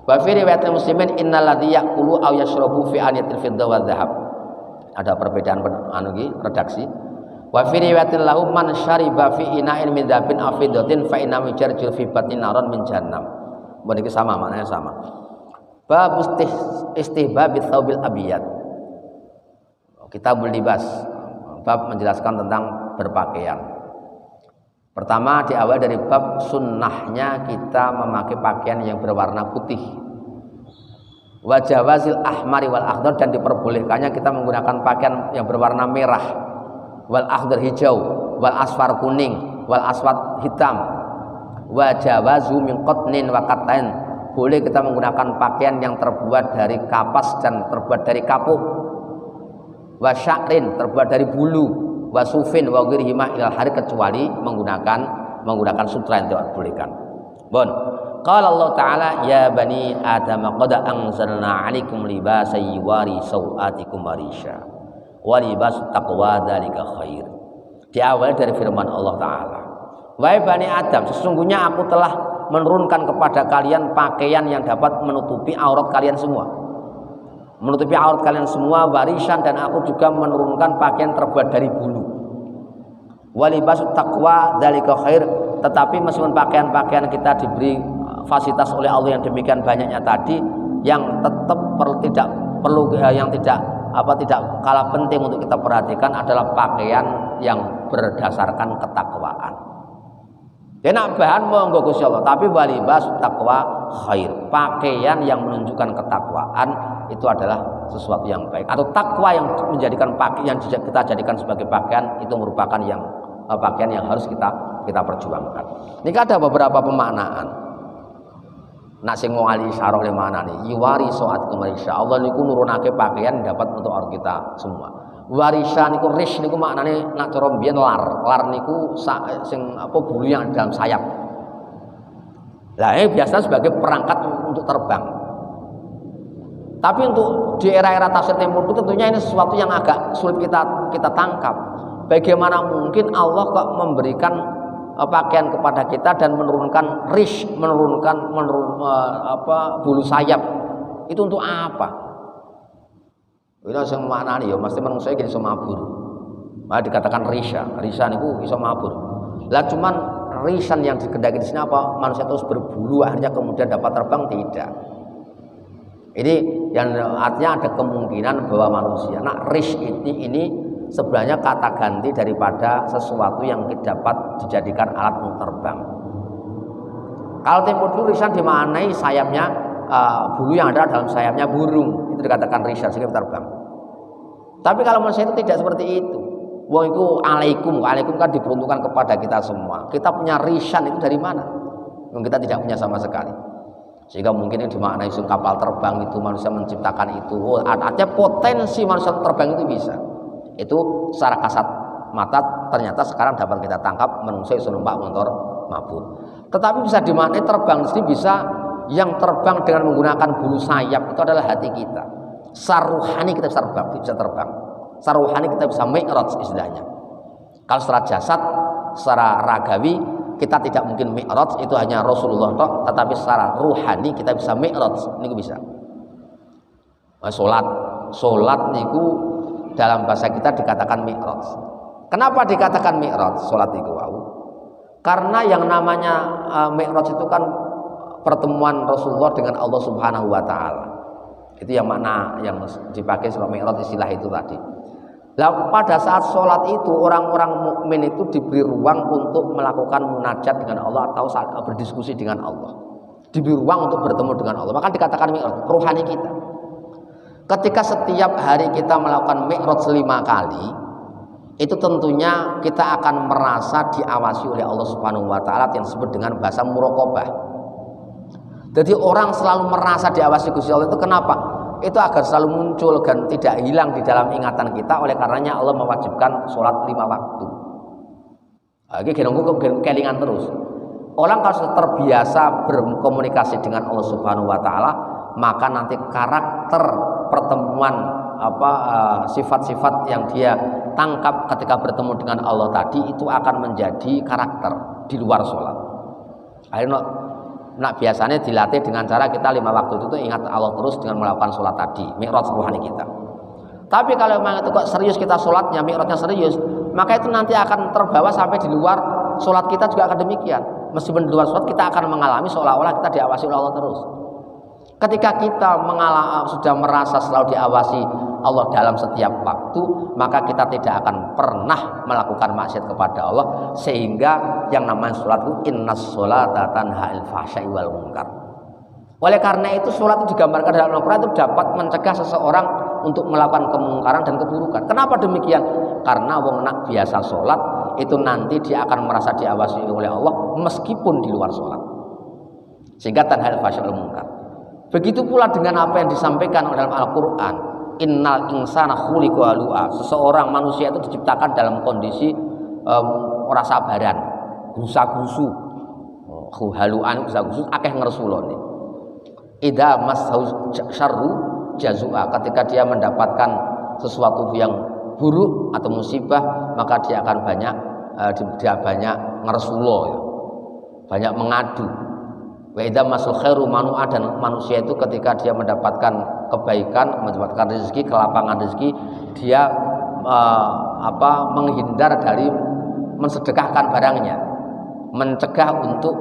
Wa fi riwayat muslimin innal ladzi yaqulu aw yashrabu fi aniyatil fiddah wa dhahab. Ada perbedaan redaksi. Wa fi riwayatil lahu man syariba fi ina'in min dhabin aw fiddatin fa inna mijarjul fi batni naron min jahannam. Ini sama, maknanya sama. Bab istihbab thawbil abiyad. Kitabul libas. Bab menjelaskan tentang berpakaian. Pertama di awal dari bab sunnahnya kita memakai pakaian yang berwarna putih. Wa jawazil ahmari wal akhdar, dan diperbolehkannya kita menggunakan pakaian yang berwarna merah, wal akhdar hijau, wal asfar kuning, wal aswad hitam. Wa jawazu min qatnin wa qatain, boleh kita menggunakan pakaian yang terbuat dari kapas dan terbuat dari kapuk. Wa sya'rin, terbuat dari bulu. Wa sufin wa ghirihima ilal hari, kecuali menggunakan sutra yang tidak dibolehkan. Bon. Qala Allah Ta'ala ya bani Adam qad anzalna 'alaikum libasan yuwari sawatikum warisha wa libas taqwa dzalika khair. Diawali dari firman Allah Ta'ala, wahai bani Adam, sesungguhnya aku telah menurunkan kepada kalian pakaian yang dapat menutupi aurat kalian semua. Menutupi aurat kalian semua, warisan, dan aku juga menurunkan pakaian terbuat dari bulu. Walibasut taqwa dzalika khair, tetapi meskipun pakaian-pakaian kita diberi fasilitas oleh Allah yang demikian banyaknya tadi, yang tetap tidak kalah penting untuk kita perhatikan adalah pakaian yang berdasarkan ketakwaan. Enak bahan monggo Gusti Allah, tapi walibas taqwa khair. Pakaian yang menunjukkan ketakwaan itu adalah sesuatu yang baik, atau takwa yang menjadikan pakaian yang kita jadikan sebagai pakaian itu merupakan pakaian yang harus kita perjuangkan. Ini ada beberapa pemaknaan. Nak sing wong ali syarah le maknane yuwari saatkum warisha. Allah niku nurunake pakaian dapat untuk orang kita semua. Warisha niku rish niku maknane nak cara mbiyen lar niku sing bulu yang dalam sayap. Lah ini biasa sebagai perangkat untuk terbang. Tapi untuk di era-era tafsir tempo itu tentunya ini sesuatu yang agak sulit kita tangkap. Bagaimana mungkin Allah kok memberikan pakaian kepada kita dan menurunkan rish, menurunkan bulu sayap? Itu untuk apa? Ini yang maknanya ya, mesti manusia gini iso mabur. Malah dikatakan risha niku iso mabur. Lah cuman risan yang dikendaki di sini apa? Manusia terus berbulu akhirnya kemudian dapat terbang? Tidak. Ini yang artinya ada kemungkinan bahwa manusia, rish ini sebenarnya kata ganti daripada sesuatu yang dapat dijadikan alat untuk terbang. Kalau tempo dulu risan dimaknai sayapnya, bulu yang ada dalam sayapnya burung, itu dikatakan risan sehingga terbang. Tapi kalau manusia itu tidak seperti itu. Wong itu alaikum kan diperuntukkan kepada kita semua. Kita punya risan itu dari mana? Yang kita tidak punya sama sekali. Sehingga mungkin ini dimaknai kapal terbang itu manusia menciptakan itu. Artinya potensi manusia terbang itu bisa. Itu secara kasat mata ternyata sekarang dapat kita tangkap manusia iso numpak motor mabur. Tetapi bisa dimaknai terbang di sini bisa yang terbang dengan menggunakan bulu sayap itu adalah hati kita. Saruhani kita bisa terbang. Saruhani kita bisa mi'raj istilahnya. Kalau secara jasad, secara ragawi kita tidak mungkin mi'raj, itu hanya Rasulullah toh, tetapi secara ruhani kita bisa mi'raj, niku bisa. Salat niku dalam bahasa kita dikatakan mi'raj. Kenapa dikatakan mi'raj salat niku wau? Karena yang namanya mi'raj itu kan pertemuan Rasulullah dengan Allah Subhanahu wa taala. Itu yang makna yang dipakai surah mi'raj, istilah itu tadi. Nah, pada saat sholat itu orang-orang mukmin itu diberi ruang untuk melakukan munajat dengan Allah atau berdiskusi dengan Allah. Diberi ruang untuk bertemu dengan Allah. Maka dikatakan mi'raj, rohani kita. Ketika setiap hari kita melakukan mi'raj 5 kali, itu tentunya kita akan merasa diawasi oleh Allah Subhanahu wa taala yang disebut dengan bahasa muraqabah. Jadi orang selalu merasa diawasi Gusti Allah itu kenapa? Itu agar selalu muncul dan tidak hilang di dalam ingatan kita. Oleh karenanya Allah mewajibkan sholat 5 waktu. Ini kelingan terus. Orang kalau terbiasa berkomunikasi dengan Allah Subhanahu wa taala, maka nanti karakter pertemuan sifat-sifat yang dia tangkap ketika bertemu dengan Allah tadi itu akan menjadi karakter di luar sholat. Akhirnya Nah biasanya dilatih dengan cara kita 5 waktu itu ingat Allah terus dengan melakukan sholat tadi, mi'raj rohani kita. Tapi kalau memang itu kok serius kita sholatnya, mi'rajnya serius, maka itu nanti akan terbawa sampai di luar sholat kita juga akan demikian. Meskipun di luar sholat kita akan mengalami seolah-olah kita diawasi oleh Allah terus. Ketika kita sudah merasa selalu diawasi Allah dalam setiap waktu, maka kita tidak akan pernah melakukan maksiat kepada Allah, sehingga yang namanya sholat itu innas sholata tanha 'anil fahsya'i wal munkar. Oleh karena itu sholat itu digambarkan dalam Al-Quran itu dapat mencegah seseorang untuk melakukan kemungkaran dan keburukan. Kenapa demikian? Karena wong nak biasa sholat itu nanti dia akan merasa diawasi oleh Allah meskipun di luar sholat, sehingga tanha 'anil fahsya'i wal munkar. Begitu pula dengan apa yang disampaikan dalam Al-Quran, innal insana khuliqa halu'a. Seseorang manusia itu diciptakan dalam kondisi ora sabaran, gusa-gusu. Halu'an gusa-gusu akeh ngresulone. Idza massahu syarru jazua. Ketika dia mendapatkan sesuatu yang buruk atau musibah, maka dia akan banyak ngresulo ya. Banyak mengadu. Wa idza masul khairu manu'a, dan manusia itu ketika dia mendapatkan kebaikan, mendapatkan rezeki, kelapangan rezeki, dia menghindar dari mensedekahkan barangnya, mencegah untuk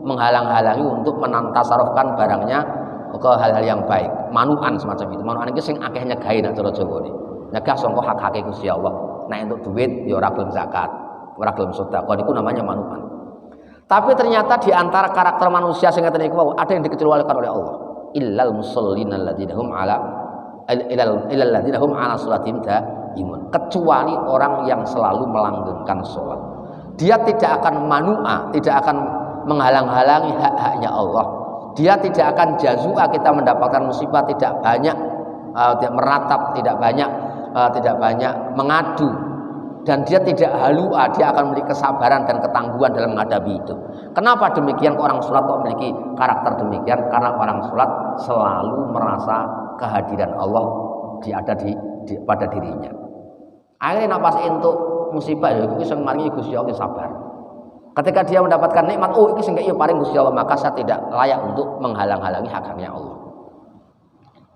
menghalang-halangi untuk menantasarufkan barangnya ke hal-hal yang baik. Manu'an semacam itu. Manu'an iki sing akeh nyegahi nek cara Jawa ni. Nyegah sangka hak-hake Gusti Allah. Nek entuk duit ya ora gelem zakat, ora gelem sedekah, niku namanya manu'an. Tapi ternyata di antara karakter manusia sing ngeten niku ada yang dikecualikan oleh Allah. Illal musallina alladzina hum ala sholatihim daimun. Kecuali orang yang selalu melanggengkan sholat. Dia tidak akan manu'a, tidak akan menghalang-halangi hak-haknya Allah. Dia tidak akan jazua kita mendapatkan musibah, tidak banyak tidak meratap, tidak banyak mengadu. Dan dia tidak halua, dia akan memiliki kesabaran dan ketangguhan dalam menghadapi itu. Kenapa demikian? Orang sholat kok memiliki karakter demikian? Karena orang sholat selalu merasa kehadiran Allah pada dirinya. Akhirnya pas entuk musibah ya iki sing maringi Gusti Allah sabar. Ketika dia mendapatkan nikmat, oh iki sing kaya paring Gusti Allah, maka saya tidak layak untuk menghalang-halangi hak-haknya Allah.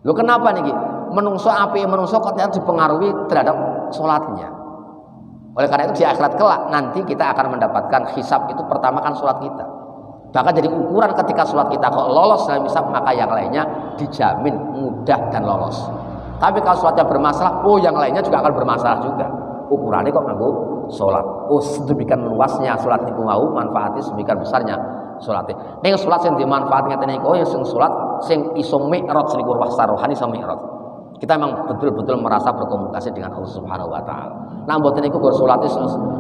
Loh kenapa niki? Menungso api menungso kok ternyata dipengaruhi terhadap sholatnya. Oleh karena itu di akhirat kelak nanti kita akan mendapatkan hisab itu pertama kan sholat kita. Bahkan jadi ukuran ketika sholat kita kok lolos dalam hisab, maka yang lainnya dijamin mudah dan lolos. Tapi kalau sholatnya bermasalah, oh yang lainnya juga akan bermasalah juga. Ukurannya kok nganggo sholat. Oh sedemikian luasnya sholat niku mau, manfaatnya sedemikian besarnya sholat. Ning sholat sing dimanfaat ngeten niku ya sing sholat sing iso mi'raj niku wahsa rohani sama mi'raj. Kita memang betul-betul merasa berkomunikasi dengan Allah Subhanahu wa taala. Nah mboten niku gur salat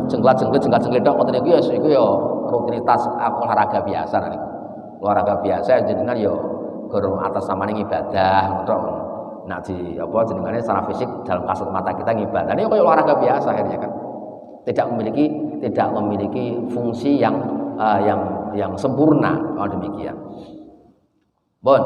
jenglat-jenglit tok mboten niku ya iku ya rutinitas olahraga biasa niku. Olahraga biasa jenengan ya gur atas samane ibadah ngono. Nah di jenengane secara fisik dalam kasat mata kita ngibadah. Ini kayak olahraga biasa akhirnya kan. Tidak memiliki fungsi yang sempurna kalau demikian. Bon